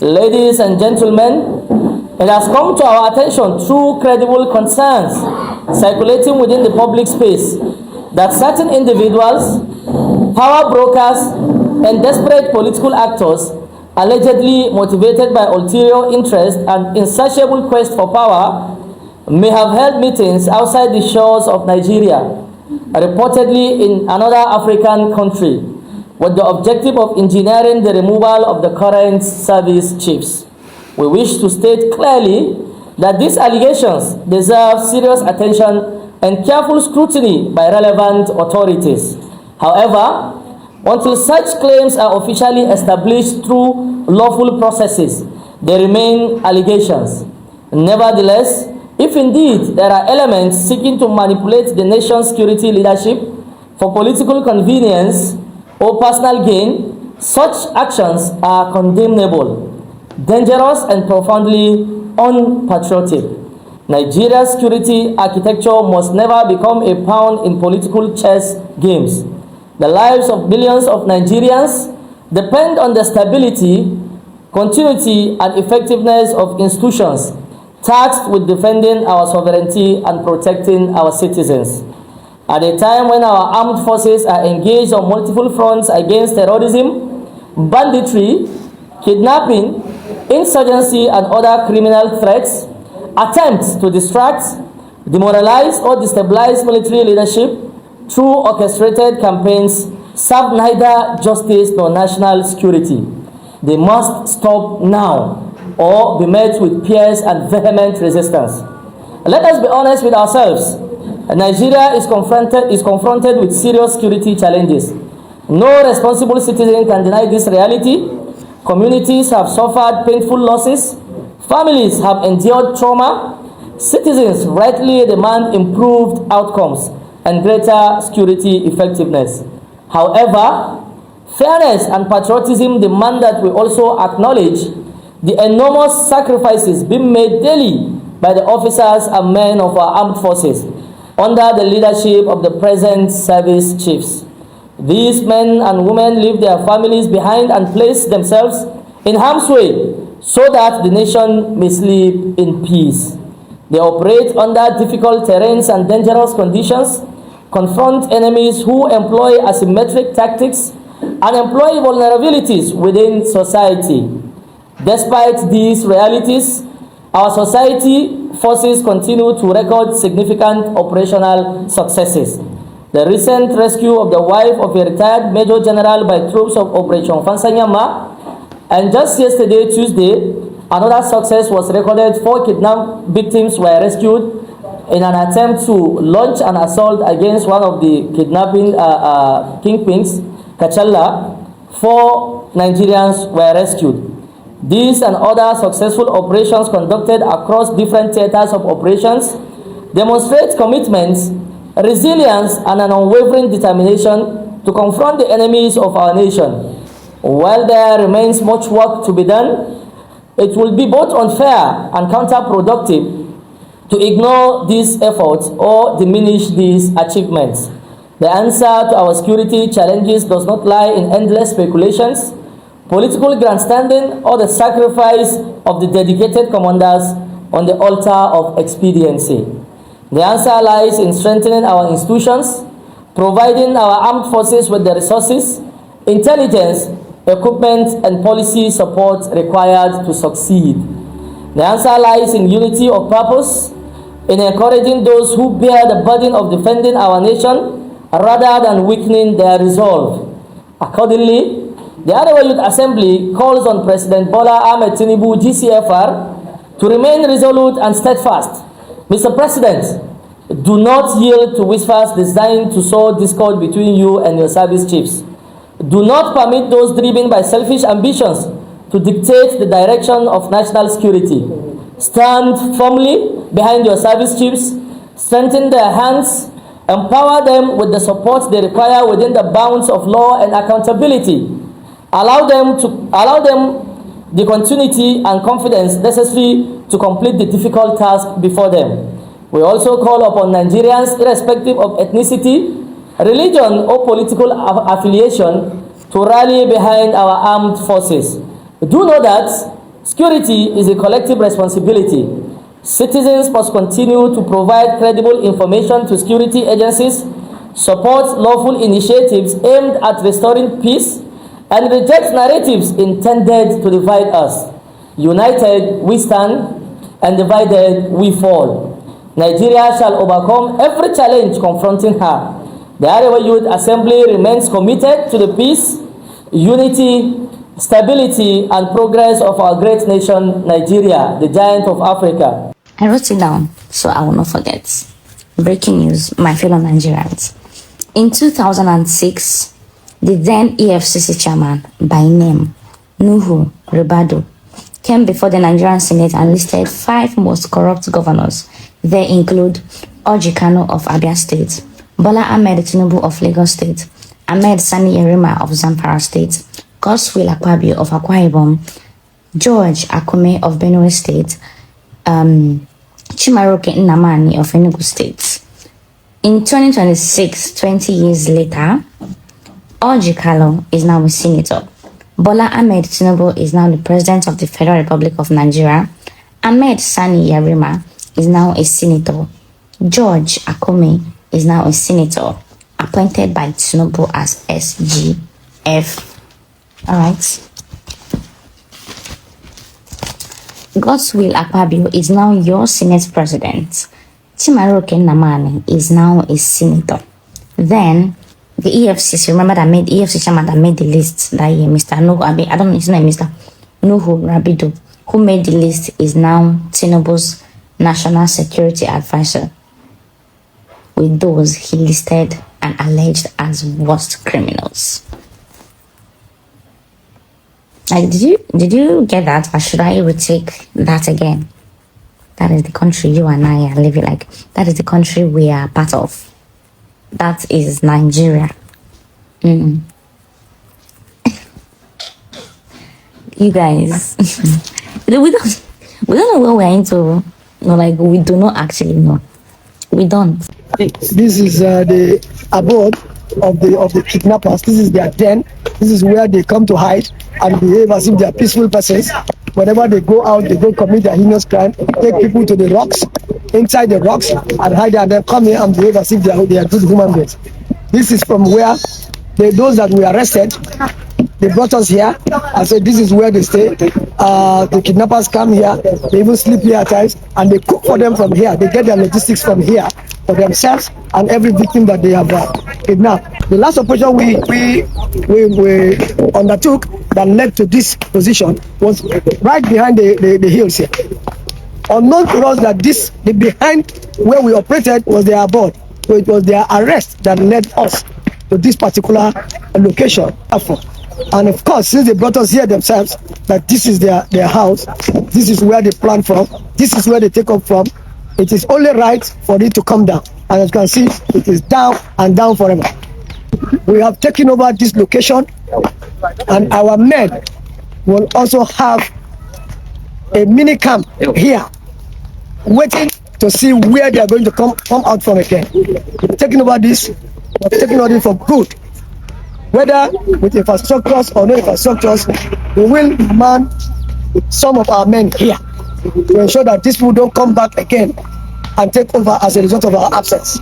Ladies and gentlemen, it has come to our attention through credible concerns circulating within the public space that certain individuals, power brokers, and desperate political actors, allegedly motivated by ulterior interest and insatiable quest for power, may have held meetings outside the shores of Nigeria, reportedly in another African country, with the objective of engineering the removal of the current service chiefs. We wish to state clearly that these allegations deserve serious attention and careful scrutiny by relevant authorities. However, until such claims are officially established through lawful processes, they remain allegations. Nevertheless, if indeed there are elements seeking to manipulate the nation's security leadership for political convenience or personal gain, such actions are condemnable, dangerous, and profoundly unpatriotic. Nigeria's security architecture must never become a pawn in political chess games. The lives of millions of Nigerians depend on the stability, continuity, and effectiveness of institutions tasked with defending our sovereignty and protecting our citizens. At a time when our armed forces are engaged on multiple fronts against terrorism, banditry, kidnapping, insurgency, and other criminal threats, attempts to distract, demoralize, or destabilize military leadership through orchestrated campaigns serve neither justice nor national security. They must stop now or be met with fierce and vehement resistance. Let us be honest with ourselves. Nigeria is confronted with serious security challenges. No responsible citizen can deny this reality. Communities have suffered painful losses. Families have endured trauma. Citizens rightly demand improved outcomes and greater security effectiveness. However, fairness and patriotism demand that we also acknowledge the enormous sacrifices being made daily by the officers and men of our armed forces under the leadership of the present service chiefs. These men and women leave their families behind and place themselves in harm's way so that the nation may sleep in peace. They operate under difficult terrains and dangerous conditions, confront enemies who employ asymmetric tactics, and employ vulnerabilities within society. Despite these realities, our society forces continue to record significant operational successes. The recent rescue of the wife of a retired Major General by troops of Operation Fansanyama, and just yesterday, Tuesday, another success was recorded. 4 kidnapped victims were rescued in an attempt to launch an assault against one of the kidnapping kingpins, Kachalla. 4 Nigerians were rescued. These and other successful operations conducted across different theaters of operations demonstrate commitment, resilience, and an unwavering determination to confront the enemies of our nation. While there remains much work to be done, it will be both unfair and counterproductive to ignore these efforts or diminish these achievements. The answer to our security challenges does not lie in endless speculations, political grandstanding, or the sacrifice of the dedicated commanders on the altar of expediency. The answer lies in strengthening our institutions, providing our armed forces with the resources, intelligence, equipment, and policy support required to succeed. The answer lies in unity of purpose, in encouraging those who bear the burden of defending our nation rather than weakening their resolve. Accordingly, the Arewa Youth Assembly calls on President Bola Ahmed Tinubu, GCFR, to remain resolute and steadfast. Mr. President, do not yield to whispers designed to sow discord between you and your service chiefs. Do not permit those driven by selfish ambitions to dictate the direction of national security. Stand firmly behind your service chiefs, strengthen their hands, empower them with the support they require within the bounds of law and accountability. Allow them the continuity and confidence necessary to complete the difficult task before them. We also call upon Nigerians, irrespective of ethnicity, religion, or political affiliation, to rally behind our armed forces. Do know that Security is a collective responsibility. Citizens must continue to provide credible information to security agencies, support lawful initiatives aimed at restoring peace, and reject narratives intended to divide us. United we stand, and divided we fall. Nigeria shall overcome every challenge confronting her. The Arewa Youth Assembly remains committed to the peace, unity, stability, and progress of our great nation, Nigeria, the giant of Africa. I wrote it down so I will not forget. Breaking news, my fellow Nigerians. In 2006, the then EFCC chairman by name Nuhu Ribadu came before the Nigerian Senate and listed 5 most corrupt governors. They include Orji Kano of Abia State, Bola Ahmed Tinubu of Lagos State, Ahmed Sani Yerima of Zamfara State, Godswill Akpabio of Akwa Ibom, George Akume of Benue State, Chimaroke Nnamani of Enugu State. In 2026, 20 years later, Orji Kano is now a senator. Bola Ahmed Tinubu is now the President of the Federal Republic of Nigeria. Ahmed Sani Yerima is now a senator. George Akume is now a senator, appointed by Tinubu as SGF. Alright. Godswill Akpabio is now your Senate President. Chimaroke Nnamani is now a senator. Then the EFCC, remember that made EFCC chairman that made the list that year, Mr. Nuhu, I don't know his name, Mr. Nuhu Rabidu, who made the list, is now Tinubu's National Security Advisor, with those he listed and alleged as worst criminals. Like, did you get that, or should I retake that again? That is the country you and I are living like. That is the country we are part of. That is Nigeria. You guys, we don't know what we're into. No, like, we do not actually know. We don't. This is the abode of the kidnappers. This is their den. This is where they come to hide and behave as if they are peaceful persons. Whenever they go out, they go commit a heinous crime, take people to the rocks, inside the rocks, and hide there, and then come here and behave as if they are good human beings. This is from where those that we arrested, they brought us here and said this is where they stay. The kidnappers come here, they even sleep here at times, and they cook for them from here. They get their logistics from here for themselves and every victim that they have kidnapped. The last operation we undertook that led to this position was right behind the hills here. Unknown to us that the behind where we operated was their abode. So it was their arrest that led us to this particular location. And of course, since they brought us here themselves, that this is their house, this is where they plan from, this is where they take up from, it is only right for it to come down. And as you can see, it is down and down forever. We have taken over this location, and our men will also have a mini camp here, waiting to see where they are going to come out from again. We've taken over this, we've taken over it for good. Whether with infrastructures or no infrastructures, we will man some of our men here to ensure that these people don't come back again and take over as a result of our absence.